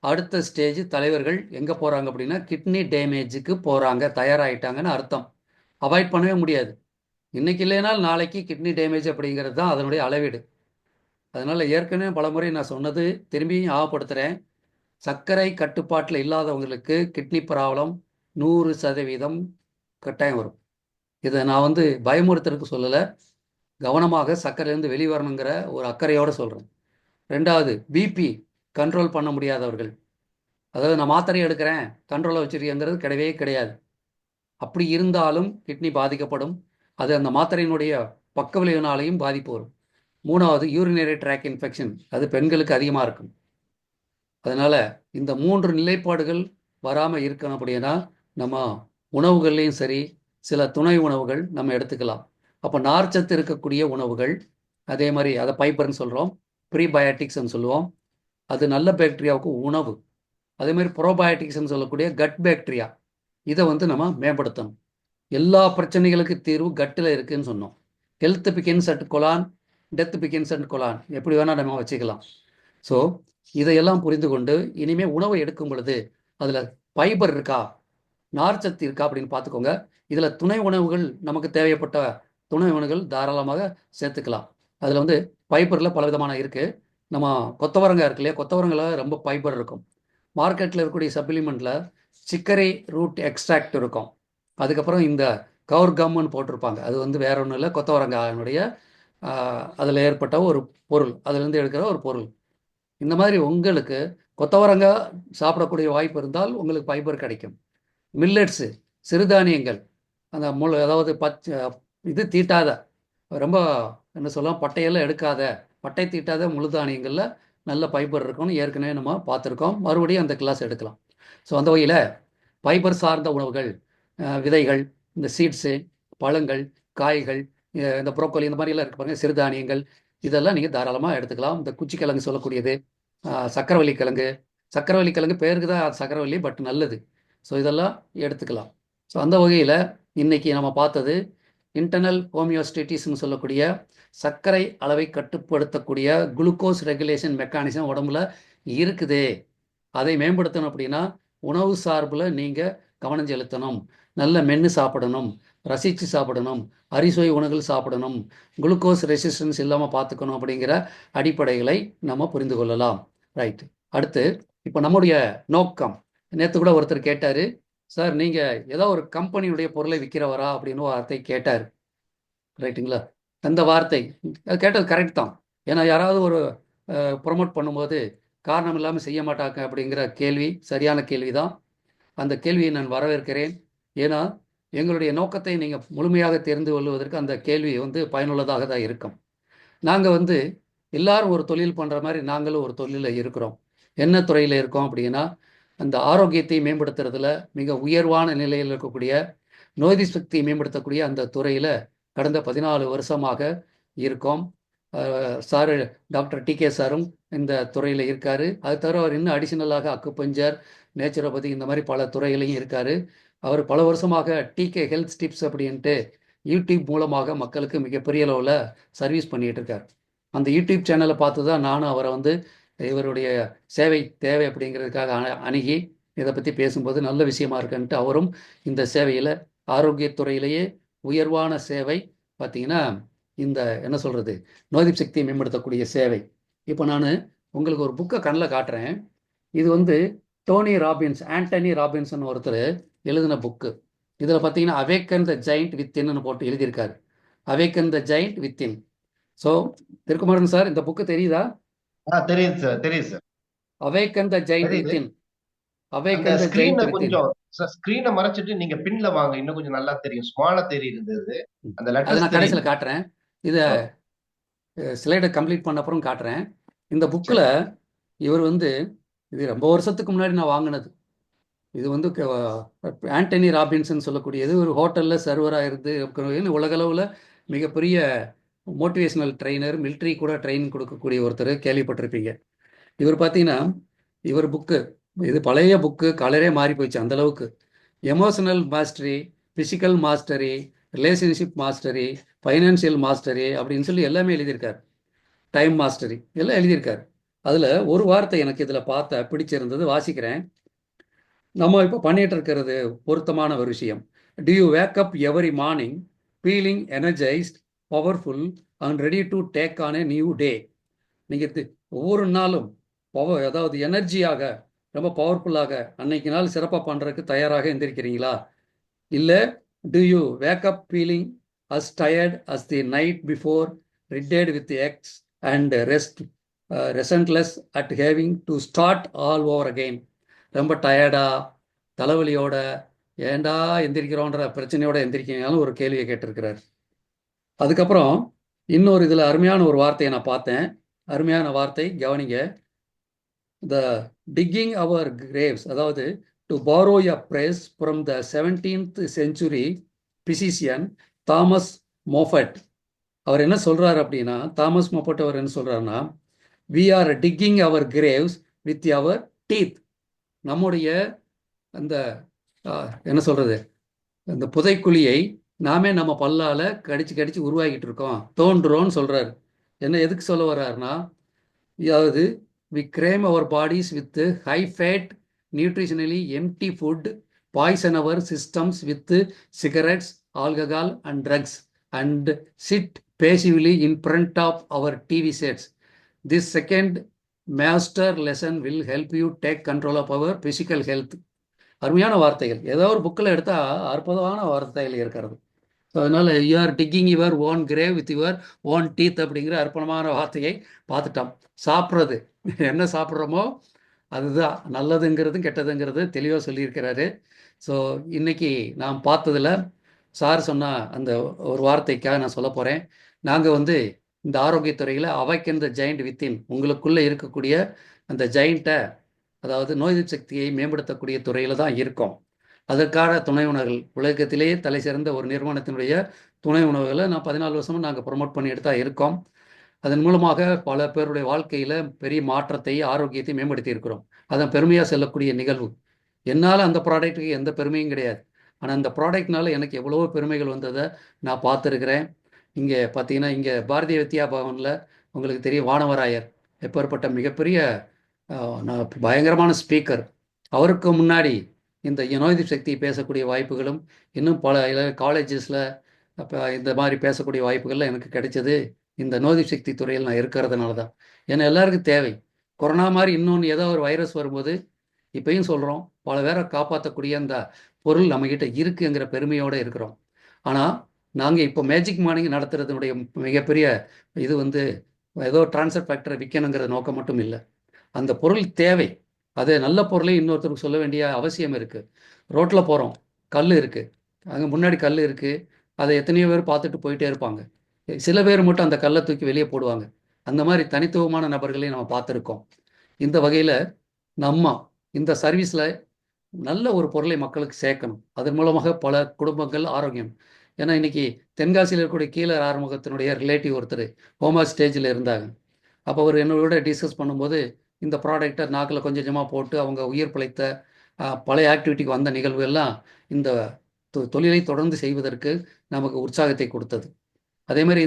அடுத்த ஸ்டேஜ் தலைவர்கள் எங்கே போகிறாங்க அப்படின்னா கிட்னி டேமேஜுக்கு போகிறாங்க, தயாராகிட்டாங்கன்னு அர்த்தம். அவாய்ட் பண்ணவே முடியாது. இன்றைக்கி இல்லைனாலும் நாளைக்கு கிட்னி டேமேஜ் அப்படிங்கிறது தான் அதனுடைய அளவீடு. அதனால் ஏற்கனவே பல முறை நான் சொன்னது திரும்பியும் ஞாபகப்படுத்துகிறேன். சர்க்கரை கட்டுப்பாட்டில் இல்லாதவங்களுக்கு கிட்னி ப்ராப்ளம் 100% கட்டாயம் வரும். இதை நான் வந்து பயமுறுத்துறதுக்கு சொல்லலை, கவனமாக சர்க்கரையிலேருந்து வெளிவரணுங்கிற ஒரு அக்கறையோடு சொல்கிறேன். ரெண்டாவது, பிபி கண்ட்ரோல் பண்ண முடியாதவர்கள், அதாவது நான் மாத்திரை எடுக்கிறேன் கண்ட்ரோலை வச்சுருக்கேங்கிறது கிடையவே கிடையாது. அப்படி இருந்தாலும் கிட்னி பாதிக்கப்படும். அது அந்த மாத்திரையினுடைய பக்க விளைவினாலையும் பாதிப்பு வரும். மூணாவது, யூரினரி ட்ராக் இன்ஃபெக்ஷன், அது பெண்களுக்கு அதிகமாக இருக்கும். அதனால் இந்த 3 நிலைப்பாடுகள் வராமல் இருக்கணும் அப்படின்னா நம்ம உணவுகள்லேயும் சரி, சில துணை உணவுகள் நம்ம எடுத்துக்கலாம். அப்போ நார்ச்சத்து இருக்கக்கூடிய உணவுகள், அதே மாதிரி அதை ஃபைபர்னு சொல்கிறோம், ப்ரீபயோட்டிக்ஸ்ன்னு சொல்லுவோம், அது நல்ல பாக்டீரியாவுக்கு உணவு. அதே மாதிரி ப்ரோபயோட்டிக்ஸ்ன்னு சொல்லக்கூடிய கட் பாக்டீரியா, இதை வந்து நம்ம மேம்படுத்தணும். எல்லா பிரச்சனைகளுக்கு தீர்வு கட்டில் இருக்குதுன்னு சொன்னோம். Health begins at colon, death begins at colon, எப்படி வேணால் நம்ம வச்சுக்கலாம். ஸோ இதையெல்லாம் புரிந்து கொண்டு இனிமேல் உணவை எடுக்கும் பொழுது அதில் ஃபைபர் இருக்கா, நார்ச்சத்து இருக்கா அப்படின்னு பார்த்துக்கோங்க. இதில் துணை உணவுகள் நமக்கு தேவைப்பட்ட துணை உணவுகள் தாராளமாக சேர்த்துக்கலாம். அதில் வந்து ஃபைபரில் பல விதமான இருக்குது. நம்ம கொத்தவரங்காய் இருக்கு இல்லையா, கொத்தவரங்காயில் ரொம்ப ஃபைபர் இருக்கும். மார்க்கெட்டில் இருக்கக்கூடிய சப்ளிமெண்ட்டில் சிக்கரி ரூட் எக்ஸ்ட்ராக்ட் இருக்கும். அதுக்கப்புறம் இந்த கவர் கம்முன்னு போட்டிருப்பாங்க, அது வந்து வேற ஒன்றும் இல்லை, கொத்தவரங்காயினுடைய அதில் ஏற்பட்ட ஒரு பொருள், அதிலிருந்து எடுக்கிற ஒரு பொருள். இந்த மாதிரி உங்களுக்கு கொத்தவரங்காய் சாப்பிடக்கூடிய வாய்ப்பு இருந்தால் உங்களுக்கு ஃபைபர் கிடைக்கும். மில்லட்ஸு, சிறுதானியங்கள், அந்த அதாவது இது தீட்டாத, ரொம்ப என்ன சொல்லலாம், பட்டையெல்லாம் எடுக்காத, பட்டை தீட்டாத முழு தானியங்களில் நல்ல ஃபைபர் இருக்கும்னு ஏற்கனவே நம்ம பார்த்துருக்கோம். மறுபடியும் அந்த கிளாஸ் எடுக்கலாம். ஸோ அந்த வகையில் ஃபைபர் சார்ந்த உணவுகள், விதைகள், இந்த சீட்ஸு, பழங்கள், காய்கள், இந்த ப்ரோக்கோலி, இந்த மாதிரிலாம் இருக்கு பாருங்கள், சிறுதானியங்கள், இதெல்லாம் நீங்கள் தாராளமாக எடுத்துக்கலாம். இந்த குச்சிக்கிழங்கு சொல்லக்கூடியது, சக்கரவள்ளி கிழங்கு, சக்கரவள்ளி கிழங்கு பேருக்கு தான் சக்கரவள்ளி, பட் நல்லது. ஸோ இதெல்லாம் எடுத்துக்கலாம். ஸோ அந்த வகையில் இன்றைக்கி நம்ம பார்த்தது இன்டர்னல் ஹோமியோஸ்டேட்டிஸ்ன்னு சொல்லக்கூடிய சர்க்கரை அளவை கட்டுப்படுத்தக்கூடிய குளுக்கோஸ் ரெகுலேஷன் மெக்கானிசம் உடம்புல இருக்குது. அதை மேம்படுத்தணும் அப்படின்னா உணவு சார்பில் நீங்கள் கவனம் செலுத்தணும். நல்ல மென்று சாப்பிடணும், ரசித்து சாப்பிடணும், அரிசுவை உணவுகள் சாப்பிடணும், குளுக்கோஸ் ரெசிஸ்டன்ஸ் இல்லாமல் பார்த்துக்கணும் அப்படிங்கிற அடிப்படைகளை நம்ம புரிந்து கொள்ளலாம். ரைட்டு. அடுத்து இப்போ நம்முடைய நோக்கம், நேற்று கூட ஒருத்தர் கேட்டார், சார் நீங்கள் ஏதோ ஒரு கம்பெனியுடைய பொருளை விற்கிறவரா அப்படின்னு வார்த்தை கேட்டார். ரைட்டுங்களா? அந்த வார்த்தை அது கேட்டது கரெக்ட் தான். ஏன்னா யாராவது ஒரு ப்ரொமோட் பண்ணும்போது காரணம் இல்லாமல் செய்ய மாட்டாங்க அப்படிங்கிற கேள்வி சரியான கேள்வி தான். அந்த கேள்வியை நான் வரவேற்கிறேன். ஏன்னா எங்களுடைய நோக்கத்தை நீங்கள் முழுமையாக தெரிந்து கொள்வதற்கு அந்த கேள்வி வந்து பயனுள்ளதாக தான் இருக்கும். நாங்கள் வந்து எல்லாரும் ஒரு தொழில் பண்ணுற மாதிரி நாங்களும் ஒரு தொழிலில் இருக்கிறோம். என்ன துறையில் இருக்கோம் அப்படின்னா, அந்த ஆரோக்கியத்தை மேம்படுத்துறதுல மிக உயர்வான நிலையில் இருக்கக்கூடிய நோய் சக்தியை மேம்படுத்தக்கூடிய அந்த துறையில் கடந்த 14 வருஷமாக இருக்கோம். சார் டாக்டர் டிகே சாரும் இந்த துறையில் இருக்கார். அது தவிர அவர் இன்னும் அடிஷனலாக அக்குபஞ்சர், நேச்சுரோபதி, இந்த மாதிரி பல துறைகளையும் இருக்கார். அவர் பல வருஷமாக டிகே ஹெல்த் டிப்ஸ் அப்படின்ட்டு யூடியூப் மூலமாக மக்களுக்கு மிகப்பெரிய அளவில் சர்வீஸ் பண்ணிகிட்டு இருக்கார். அந்த யூடியூப் சேனலை பார்த்து தான் நானும் அவரை வந்து இவருடைய சேவை தேவை அப்படிங்கிறதுக்காக அணுகி இதை பற்றி பேசும்போது நல்ல விஷயமா இருக்குன்ட்டு அவரும் இந்த சேவையில் ஆரோக்கியத்துறையிலேயே உயர்வான சேவை பார்த்தீங்கன்னா இந்த என்ன சொல்கிறது நோய் சக்தியை மேம்படுத்தக்கூடிய சேவை. இப்போ நான் உங்களுக்கு ஒரு புக்கை கண்ணில் காட்டுறேன். இது வந்து ஆண்டனி ராபின்சன் ஒருத்தர் எழுதின புக்கு. இதில் பார்த்தீங்கன்னா அவேக்கன் த ஜெயிண்ட் வித்தின்னு போட்டு எழுதியிருக்காரு. Awaken the giant within. So Thirukumaran sir, இந்த புக்கு தெரியுதா? தெரியுது சார், தெரியுது சார். அவேக்கன் த ஜெயிண்ட் தெரியுது. வித்தின். அந்த அவேக்கன் த ஜெயிண்ட் ஸ்கிரீனை வித்தின். கொஞ்சம் ஸ்கிரீனை மறைச்சிட்டு நீங்க பின்ல வாங்க, இன்னும் கொஞ்சம் நல்லா தெரியும். ஸ்மாலா தெரியுது, அந்த அதை லெட்டர்ஸ் நான் தெரியுது. கடைசியில் காட்டுறேன். இதை ஸ்லைடை கம்ப்ளீட் பண்ண அப்புறம் காட்டுறேன். இந்த புக்கில் இவர் வந்து இது ரொம்ப வருஷத்துக்கு முன்னாடி நான் வாங்கினது. இது வந்து ஆண்டனி ராபின்சன் சொல்லக்கூடியது. ஒரு ஹோட்டலில் சர்வராக இருந்து உலகளவில் மிகப்பெரிய மோட்டிவேஷனல் ட்ரெயினர், மிலிட்ரி கூட ட்ரெயின் கொடுக்கக்கூடிய ஒருத்தர், கேள்விப்பட்டிருப்பீங்க. இவர் பார்த்தீங்கன்னா இவர் புக்கு இது பழைய புக்கு, கலரே மாறி போயிடுச்சு அந்தளவுக்கு. Emotional mastery, physical mastery, relationship mastery, financial mastery அப்படின்னு சொல்லி எல்லாமே எழுதியிருக்கார். டைம் மாஸ்டரி எல்லாம் எழுதியிருக்கார். அதில் ஒரு வார்த்தை எனக்கு இதில் பிடிச்சிருந்தது, வாசிக்கிறேன். நம்ம இப்போ பண்ணிட்டு இருக்கிறது பொருத்தமான ஒரு விஷயம். Do you wake up every morning feeling energised, powerful and ready to take on a new day? நீங்கள் ஒவ்வொரு நாளும் அதாவது எனர்ஜியாக, ரொம்ப பவர்ஃபுல்லாக அன்னைக்கு நாள் சிறப்பாக பண்ணுறதுக்கு தயாராக எந்திரிக்கிறீங்களா? இல்லை do you wake up feeling as tired as the night before, irritated with aches and restless at having to start all over again? ரொம்ப டயர்டா, தலைவலியோட, ஏண்டா எந்திரிக்கிறோன்ற பிரச்சனையோட எந்திரிக்கீங்கன்னு ஒரு கேள்வியை கேட்டிருக்கிறார். அதுக்கப்புறம் இன்னொரு இதில் அருமையான ஒரு வார்த்தையை நான் பார்த்தேன். அருமையான வார்த்தை, கவனிங்க. த டிக்கிங் அவர் கிரேவ்ஸ், அதாவது to borrow a phrase from the 17th century physician Thomas Moffat. அவர் என்ன சொல்றாரு அப்படின்னா, தாமஸ் மோஃபட் அவர் என்ன சொல்றாருன்னா, we are digging our graves with our teeth. நம்முடைய அந்த என்ன சொல்றது, அந்த புதைக்குழியை நாமே நம்ம பல்லால கடிச்சு கடிச்சு உருவாக்கிட்டு இருக்கோம், தோன்றுறோம்னு சொல்றாரு. என்ன எதுக்கு சொல்ல வர்றாருன்னா, அதாவது we crave our bodies with high fat nutritionally empty food, poison our systems with cigarettes, alcohol and drugs and sit passively in front of our TV sets. This second master lesson will help you take control of our physical health. அருமையான வார்த்தைகள், ஏதோ ஒரு புக்கில் எடுத்தால் அற்புதமான வார்த்தைகள் இருக்கிறது. So அதனால் you are digging your own grave with your own teeth அப்படிங்கிற அற்புதமான வார்த்தையை பார்த்துட்டோம். சாப்பிட்றது என்ன சாப்பிட்றோமோ அதுதான் நல்லதுங்கிறது கெட்டதுங்கிறது தெளிவாக சொல்லியிருக்கிறாரு. ஸோ இன்னைக்கு நாம் பார்த்ததில் சார் சொன்ன அந்த ஒரு வார்த்தைக்காக நான் சொல்ல போகிறேன். நாங்கள் வந்து இந்த ஆரோக்கியத்துறையில் அவைக்கன் த ஜெயிண்ட் வித்தின், உங்களுக்குள்ளே இருக்கக்கூடிய அந்த ஜெயிண்ட்டை, அதாவது நோய் எதிர்ப்பு சக்தியை மேம்படுத்தக்கூடிய துறையில் தான் இருக்கோம். அதற்கான துணை உணவுகள், உலகத்திலேயே தலை சிறந்த ஒரு நிறுவனத்தினுடைய துணை உணவுகளை நான் 14 வருஷமும் நாங்கள் ப்ரொமோட் பண்ணிட்டு தான் இருக்கோம். அதன் மூலமாக பல பேருடைய வாழ்க்கையில் பெரிய மாற்றத்தை, ஆரோக்கியத்தை மேம்படுத்தி இருக்கிறோம். அதன் பெருமையாக செல்லக்கூடிய நிகழ்வு. என்னால் அந்த ப்ராடக்ட்டுக்கு எந்த பெருமையும் கிடையாது. ஆனால் அந்த ப்ராடக்ட்னால எனக்கு எவ்வளவோ பெருமைகள் வந்ததை நான் பார்த்துருக்கிறேன். இங்கே பார்த்தீங்கன்னா, இங்கே பாரதிய வித்யா பவனில் உங்களுக்கு தெரியும், வானவராயர் எப்பேற்பட்ட மிகப்பெரிய பயங்கரமான ஸ்பீக்கர். அவருக்கு முன்னாடி இந்த நோய் எதிர்ப்பு சக்தி பேசக்கூடிய வாய்ப்புகளும், இன்னும் பல காலேஜஸில் இந்த மாதிரி பேசக்கூடிய வாய்ப்புகள்லாம் எனக்கு கிடைச்சது இந்த நோய் எதிர்ப்பு சக்தி துறையில் நான் இருக்கிறதுனால தான். ஏன்னா எல்லாருக்கும் தேவை. கொரோனா மாதிரி இன்னொன்று ஏதோ ஒரு வைரஸ் வரும்போது, இப்பயும் சொல்கிறோம், பல பேரை காப்பாற்றக்கூடிய அந்த பொருள் நம்மக்கிட்ட இருக்குங்கிற பெருமையோடு இருக்கிறோம். ஆனால் நாங்கள் இப்போ மேஜிக் மார்னிங் நடத்துறதுனுடைய மிகப்பெரிய இது வந்து ஏதோ ட்ரான்ஸ்ஃபர் ஃபேக்டரை விற்கணுங்கிற நோக்கம் மட்டும் இல்லை. அந்த பொருள் தேவை, அது நல்ல பொருளை இன்னொருத்தருக்கு சொல்ல வேண்டிய அவசியம் இருக்குது. ரோட்டில் போகிறோம், கல் இருக்குது, அங்கே முன்னாடி கல் இருக்குது, அதை எத்தனையோ பேர் பார்த்துட்டு போயிட்டே இருப்பாங்க. சில பேர் மட்டும் அந்த கல்லை தூக்கி வெளியே போடுவாங்க. அந்த மாதிரி தனித்துவமான நபர்களையும் நம்ம பார்த்துருக்கோம். இந்த வகையில் நம்ம இந்த சர்வீஸில் நல்ல ஒரு பொருளை மக்களுக்கு சேர்க்கணும். அதன் மூலமாக பல குடும்பங்கள் ஆரோக்கியம். ஏன்னா இன்னைக்கு தென்காசியில் இருக்கக்கூடிய கீழே ஆறுமுகத்தினுடைய ரிலேட்டிவ் ஒருத்தர் ஹோமா ஸ்டேஜில் இருந்தாங்க. அப்போ அவர் என்னோட டிஸ்கஸ் பண்ணும்போது இந்த ப்ராடக்டை நாக்கில் கொஞ்சம் கொஞ்சமாக போட்டு அவங்க உயிர் பிழைத்த பழைய ஆக்டிவிட்டிக்கு வந்த நிகழ்வு எல்லாம் இந்த தொழிலை தொடர்ந்து செய்வதற்கு நமக்கு உற்சாகத்தை கொடுத்தது. அதே மாதிரி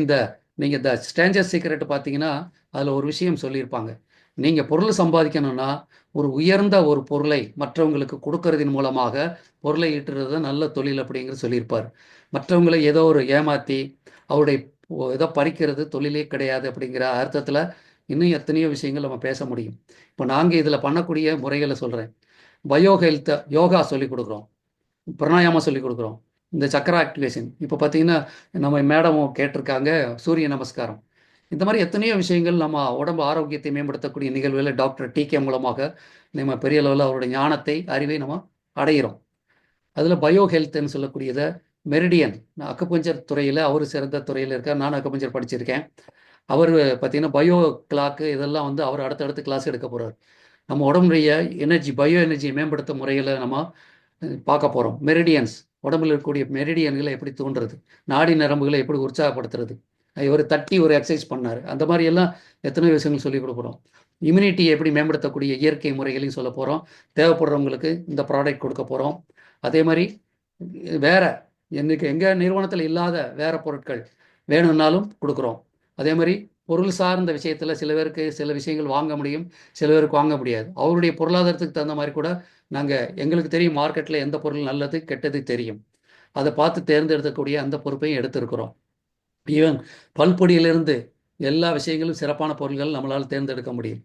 நீங்கள் இந்த ஸ்ட்ரேஞ்சர் சீக்ரெட் பார்த்தீங்கன்னா அதில் ஒரு விஷயம் சொல்லியிருப்பாங்க. நீங்கள் பொருள் சம்பாதிக்கணும்னா ஒரு உயர்ந்த ஒரு பொருளை மற்றவங்களுக்கு கொடுக்கறதின் மூலமாக பொருளை ஈட்டுறது தான் நல்ல தொழில் அப்படிங்கிறது சொல்லியிருப்பார். மற்றவங்களை ஏதோ ஒரு ஏமாற்றி அவருடைய ஏதோ பறிக்கிறது தொழிலே கிடையாது அப்படிங்கிற அர்த்தத்தில் இன்னும் எத்தனையோ விஷயங்கள் நம்ம பேச முடியும். இப்போ நாங்கள் இதில் பண்ணக்கூடிய முறைகளை சொல்கிறேன். பயோ ஹெல்த் யோகா சொல்லிக் கொடுக்குறோம், பிராணாயாமம் சொல்லிக் கொடுக்குறோம், இந்த சக்கர ஆக்டிவேஷன். இப்போ பார்த்தீங்கன்னா நம்ம மேடமும் கேட்டிருக்காங்க சூரிய நமஸ்காரம். இந்த மாதிரி எத்தனையோ விஷயங்கள் நம்ம உடம்பு ஆரோக்கியத்தை மேம்படுத்தக்கூடிய நிகழ்வுகளை டாக்டர் டிகே மூலமாக நம்ம பெரிய அளவில் அவருடைய ஞானத்தை அறிவை நம்ம அடைகிறோம். அதில் பயோ ஹெல்த்னு சொல்லக்கூடியதை மெரிடியன் அக்குபஞ்சர் துறையில் அவர் சிறந்த துறையில் இருக்கார். நான் அக்குபஞ்சர் படிச்சிருக்கேன். அவர் பார்த்தீங்கன்னா பயோ கிளாக்கு இதெல்லாம் வந்து அவர் அடுத்தடுத்து கிளாஸ் எடுக்க போகிறார். நம்ம உடம்புடைய எனர்ஜி பயோ எனர்ஜியை மேம்படுத்த முறையில் நம்ம பார்க்க போகிறோம். மெரிடியன்ஸ் உடம்புல இருக்கக்கூடிய மெரிடியன்களை எப்படி தூண்டுறது, நாடி நரம்புகளை எப்படி உற்சாகப்படுத்துறது, இவர் தட்டி ஒரு எக்ஸசைஸ் பண்ணார். அந்த மாதிரி எல்லாம் எத்தனை விஷயங்கள் சொல்லிக் கொடுக்குறோம். இம்யூனிட்டியை எப்படி மேம்படுத்தக்கூடிய இயற்கை முறைகளையும் சொல்ல போகிறோம். தேவைப்படுறவங்களுக்கு இந்த ப்ராடக்ட் கொடுக்க போகிறோம். அதே மாதிரி வேற எங்கள் நிறுவனத்தில் இல்லாத வேற பொருட்கள் வேணும்னாலும் கொடுக்குறோம். அதே மாதிரி பொருள் சார்ந்த விஷயத்தில் சில பேருக்கு சில விஷயங்கள் வாங்க முடியும், சில பேருக்கு வாங்க முடியாது. அவருடைய பொருளாதாரத்துக்கு தகுந்த மாதிரி கூட நாங்கள் எங்களுக்கு தெரியும் மார்க்கெட்டில் எந்த பொருள் நல்லது கெட்டது தெரியும். அதை பார்த்து தேர்ந்தெடுக்கக்கூடிய அந்த பொறுப்பையும் எடுத்திருக்கிறோம். ஈவன் பல்பொடியிலிருந்து எல்லா விஷயங்களும் சிறப்பான பொருள்கள் நம்மளால் தேர்ந்தெடுக்க முடியும்.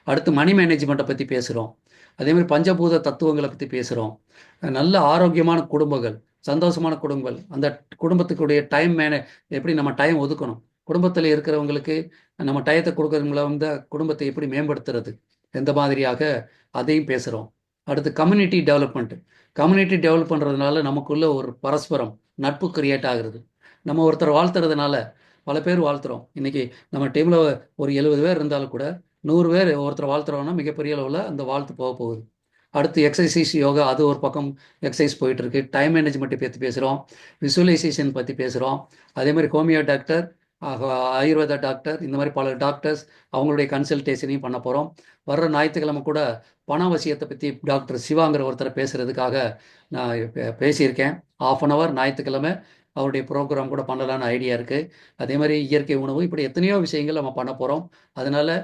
அடுத்து மணி மேனேஜ்மெண்ட்டை பற்றி பேசுகிறோம். அதே மாதிரி பஞ்சபூத தத்துவங்களை பற்றி பேசுகிறோம். நல்ல ஆரோக்கியமான குடும்பங்கள், சந்தோஷமான குடும்பங்கள், அந்த குடும்பத்துக்குடைய எப்படி நம்ம டைம் ஒதுக்கணும், குடும்பத்தில் இருக்கிறவங்களுக்கு நம்ம டயத்தை கொடுக்கறது மூலம் இந்த குடும்பத்தை எப்படி மேம்படுத்துறது, எந்த மாதிரியாக அதையும் பேசுகிறோம். அடுத்து கம்யூனிட்டி டெவலப்மெண்ட். கம்யூனிட்டி டெவலப் பண்ணுறதுனால நமக்குள்ள ஒரு பரஸ்பரம் நட்பு கிரியேட் ஆகுறது. நம்ம ஒருத்தர் வாழ்த்துறதுனால பல பேர் வாழ்த்துறோம். இன்னைக்கு நம்ம டீமில் ஒரு 70 பேர் இருந்தாலும் கூட 100 பேர் ஒருத்தர் வாழ்த்துறோம்னா மிகப்பெரிய அளவில் அந்த வாழ்த்து போக போகுது. அடுத்து எக்ஸசைஸ் யோகா, அது ஒரு பக்கம் எக்ஸசைஸ் போயிட்டு இருக்கு. டைம் மேனேஜ்மெண்ட்டை பற்றி பேசுகிறோம், விசுவலைசேஷன் பற்றி பேசுகிறோம். அதே மாதிரி ஹோமியோ டாக்டர், ஆயுர்வேதா டாக்டர், இந்த மாதிரி பல டாக்டர்ஸ் அவங்களுடைய கன்சல்டேஷனையும் பண்ண போகிறோம். வர்ற ஞாயிற்றுக்கிழமை கூட பணவசியத்தை பற்றி டாக்டர் சிவாங்கிற ஒருத்தரை பேசுகிறதுக்காக நான் பேசியிருக்கேன். 1/2 hour ஞாயிற்றுக்கிழமை அவருடைய ப்ரோக்ராம் கூட பண்ணலான்னு ஐடியா இருக்குது. அதே மாதிரி இயற்கை உணவு, இப்படி எத்தனையோ விஷயங்கள் நம்ம பண்ண போகிறோம். அதனால்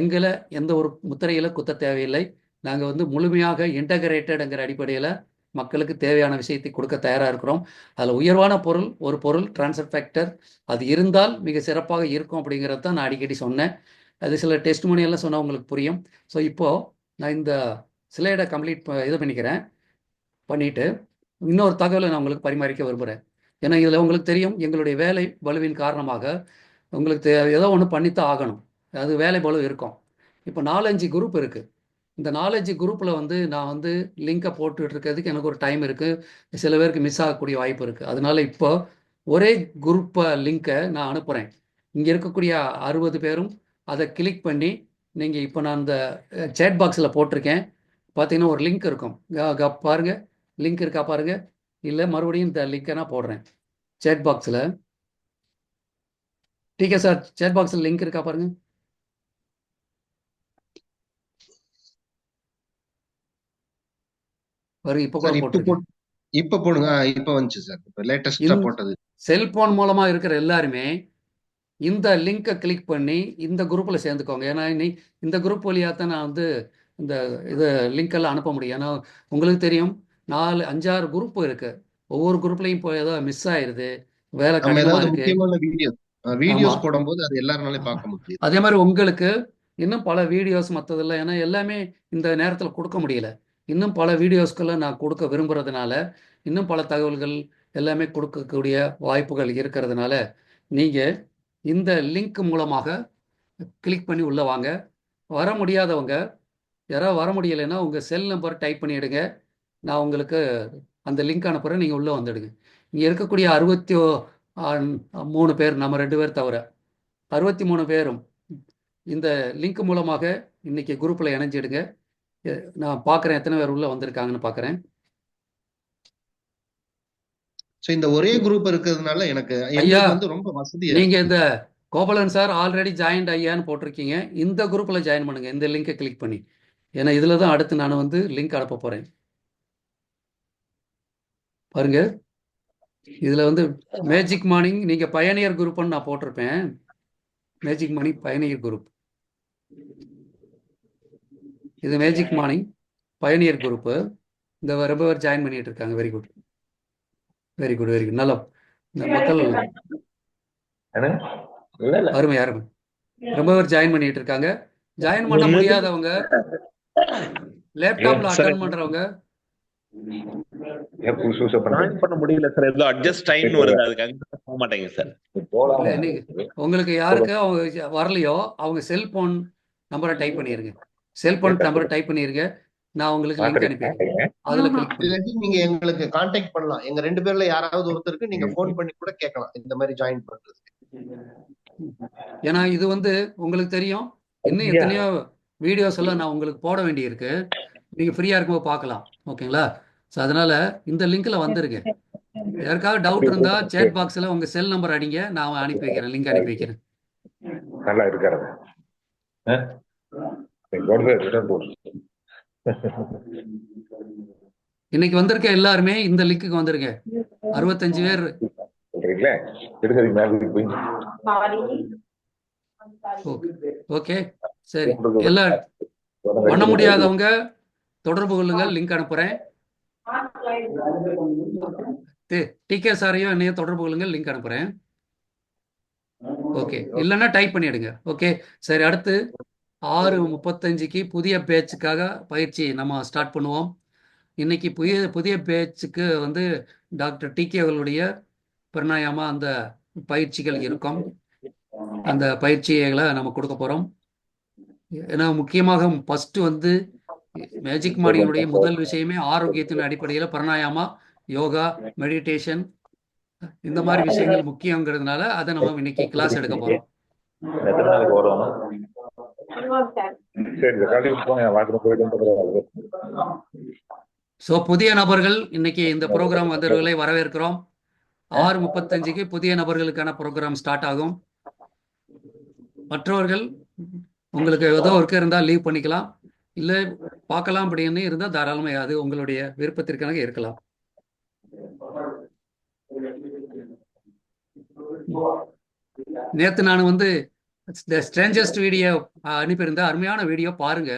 எங்களை எந்த ஒரு முத்திரையில் குத்த தேவையில்லை. நாங்கள் வந்து முழுமையாக இன்டகிரேட்டடுங்கிற அடிப்படையில் மக்களுக்கு தேவையான விஷயத்தை கொடுக்க தயாராக இருக்கிறோம். அதில் உயர்வான பொருள், ஒரு பொருள் ட்ரான்ஸ்ஃபர் ஃபேக்டர் அது இருந்தால் மிக சிறப்பாக இருக்கும் அப்படிங்கிறது தான் நான் அடிக்கடி சொன்னேன். அது சில டெஸ்ட் எல்லாம் சொன்னால் உங்களுக்கு புரியும். ஸோ இப்போது நான் இந்த ஸ்லைடை கம்ப்ளீட் இது பண்ணிவிட்டு இன்னொரு தகவலை நான் உங்களுக்கு பரிமாறிக்க விரும்புகிறேன். ஏன்னா இதில் உங்களுக்கு தெரியும் எங்களுடைய வேலை பளுவின் காரணமாக உங்களுக்கு ஏதோ ஒன்று பண்ணித்தான் ஆகணும். அது வேலை பளு இருக்கும். இப்போ 4-5 குரூப் இருக்குது. இந்த 4-5 குரூப்பில் வந்து நான் வந்து லிங்கை போட்டுட்டு இருக்கிறதுக்கு எனக்கு ஒரு டைம் இருக்குது. சில பேருக்கு மிஸ் ஆகக்கூடிய வாய்ப்பு இருக்குது. அதனால இப்போ ஒரே குரூப்பை லிங்கை நான் அனுப்புகிறேன். இங்கே இருக்கக்கூடிய 60 பேரும் அதை கிளிக் பண்ணி நீங்கள் இப்போ நான் இந்த சேட் பாக்ஸில் போட்டிருக்கேன். பார்த்தீங்கன்னா ஒரு லிங்க் இருக்கும், பாருங்கள். லிங்க் இருக்கா பாருங்கள். இல்லை மறுபடியும் இந்த லிங்கை நான் போடுறேன் சேட் பாக்ஸில். ठीक है சார், சேட் பாக்ஸில் லிங்க் இருக்கா பாருங்க. பாருங்க இப்போ கூட போட்டிருக்கேன். இப்ப போடுங்க. இப்ப வந்துச்சு சார், இப்ப லேட்டஸ்டா போட்டது. செல்போன் மூலமா இருக்கிற எல்லாருமே இந்த லிங்கை கிளிக் பண்ணி இந்த குரூப்பில் சேர்ந்துக்கோங்க. ஏன்னா இந்த குரூப் வழியாக தான் நான் வந்து இந்த இது லிங்க் எல்லாம் அனுப்ப முடியும். ஏன்னா உங்களுக்கு தெரியும் 4-5-6 குரூப் இருக்கு. ஒவ்வொரு குரூப்லையும் இப்போ ஏதோ மிஸ் ஆயிருது, வேலை கடினமா இருக்கு. வீடியோஸ் போடும்போது அது எல்லாருனாலே பார்க்க முடியும். அதே மாதிரி உங்களுக்கு இன்னும் பல வீடியோஸ் மற்றதெல்லாம், ஏன்னா எல்லாமே இந்த நேரத்தில் கொடுக்க முடியல. இன்னும் பல வீடியோஸ்கெல்லாம் நான் கொடுக்க விரும்புறதுனால இன்னும் பல தகவல்கள் எல்லாமே கொடுக்கக்கூடிய வாய்ப்புகள் இருக்கிறதுனால நீங்கள் இந்த லிங்க் மூலமாக கிளிக் பண்ணி உள்ளே வாங்க. வர முடியாதவங்க, யாராவது வர முடியலைன்னா உங்கள் செல் நம்பர் டைப் பண்ணிவிடுங்க. நான் உங்களுக்கு அந்த லிங்க் அனுப்புகிறேன், நீங்கள் உள்ளே வந்துடுங்க. இங்கே இருக்கக்கூடிய 63 பேர், நம்ம 2 பேர் தவிர 63 பேரும் இந்த லிங்க் மூலமாக இன்னைக்கு குரூப்பில் இணைஞ்சிடுங்க. நான் பார்க்குறேன் எத்தனை பேர் உள்ளே வந்திருக்காங்கன்னு பார்க்குறேன். இந்த ஒரே குரூப் இருக்கிறதுனால எனக்கு வந்து ரொம்ப வசதியா. நீங்க இந்த கோபாலன் சார் ஆல்ரெடி ஜாயின்ட் ஐயான்னு போட்டிருக்கீங்க. இந்த குரூப்ல ஜாயின் பண்ணுங்க, இந்த லிங்கை கிளிக் பண்ணி. ஏன்னா இதுல தான் அடுத்து நான் வந்து லிங்க் அனுப்ப போறேன். பாருங்க, இதுல வந்து மேஜிக் மார்னிங் நீங்க பயனியர் குரூப்னு நான் போட்டிருப்பேன். மேஜிக் மார்னிங் பயனியர் குரூப். இது மேஜிக் மார்னிங் பயனியர் குரூப். இந்த ரொம்ப பேர் ஜாயின் பண்ணிட்டு இருக்காங்க. Very good, very good, very good. நல்ல இந்த மக்கள் அருமை அருமை. ரொம்ப பேர் ஜாயின் பண்ணிட்டு இருக்காங்க. ஜாயின் பண்ண முடியாதவங்க, லேப்டாப்ல அட்டன் பண்றவங்க, ஜாயின் பண்ண முடியல சார். ஏதோ அட்ஜஸ்ட் டைம் வருது, அதுக்காக போக மாட்டேங்க சார். இல்ல நீங்க உங்களுக்கு யாருக்கு அவங்க வரலையோ அவங்க செல்போன் நம்பரை டைப் பண்ணிருங்க. செல்போன் நம்பரை டைப் பண்ணிருங்க. நான் உங்களுக்கு லிங்க் அனுப்பிடுறேன். அதுல கிளிக் பண்ணி இல்லாட்டி நீங்க எங்களுக்கு கான்டாக்ட் பண்ணலாம். எங்க 2 பேர்ல யாராவது ஒருத்தருக்கு நீங்க ஃபோன் பண்ணி கூட கேட்கலாம் இந்த மாதிரி ஜாயின் பண்றது. ஏன்னா இது வந்து உங்களுக்கு தெரியும், இன்னும் எத்தனையோ வீடியோஸ் எல்லாம் நான் உங்களுக்கு போட வேண்டியிருக்கு. நீங்க ஃப்ரீயா இருக்கும்போது பார்க்கலாம். ஓகேங்களா? ஸோ அதனால இந்த லிங்க்ல வந்துருங்க. யாருக்காவது டவுட் இருந்தா சேட் பாக்ஸ்ல உங்க செல் நம்பர் அடிங்க, நான் அனுப்பி வைக்கிறேன், லிங்க் அனுப்பி வைக்கிறேன். நல்லா இருக்காரு. இன்னைக்கு வந்திருக்க எல்லாருமே இந்த லிங்க்குக்கு வந்துருங்க. 65 பேர். ஓகே சரி. எல்லாம் பண்ண முடியாதவங்க தொடர்பு கொள்ளுங்கள், லிங்க் அனுப்புறேன். டிகே சாரையும் என்னையும் தொடர்பு கொள்ளுங்கள், லிங்க் அனுப்புறேன். ஓகே, இல்லைன்னா டைப் பண்ணிடுங்க. ஓகே சரி. அடுத்து 6:35க்கு புதிய பேட்சுக்காக பயிற்சி நம்ம ஸ்டார்ட் பண்ணுவோம். இன்னைக்கு புதிய பேட்சுக்கு வந்து டாக்டர் டிகே அவர்களுடைய பிரணாயாமா அந்த பயிற்சிகள் இருக்கும். அந்த பயிற்சிகளை நம்ம கொடுக்க போறோம். ஏன்னா முக்கியமாக ஃபர்ஸ்ட் வந்து மேஜிக் மார்னிங்குடைய முதல் விஷயமே ஆரோக்கியத்தின் அடிப்படையில் பிராணாயாமா, யோகா, மெடிடேஷன் இந்த மாதிரி விஷயங்கள் முக்கியங்கிறதுனால அதை நம்ம இன்னைக்கு கிளாஸ் எடுக்க போறோம். ஸோ புதிய நபர்கள் இன்னைக்கு இந்த ப்ரோக்ராம் வந்தவர்களை வரவேற்கிறோம். 6:35க்கு புதிய நபர்களுக்கான ப்ரோக்ராம் ஸ்டார்ட் ஆகும். மற்றவர்கள் உங்களுக்கு ஏதோ ஒர்க் இருந்தால் லீவ் பண்ணிக்கலாம், இல்லை பார்க்கலாம் அப்படின்னு இருந்தால் தாராளமாக அது உங்களுடைய விருப்பத்திற்காக இருக்கலாம். நேற்று நான் வந்து ஸ்ட்ரேஞ்சஸ்ட் வீடியோ அனுப்பியிருந்தேன். அருமையான வீடியோ பாருங்க.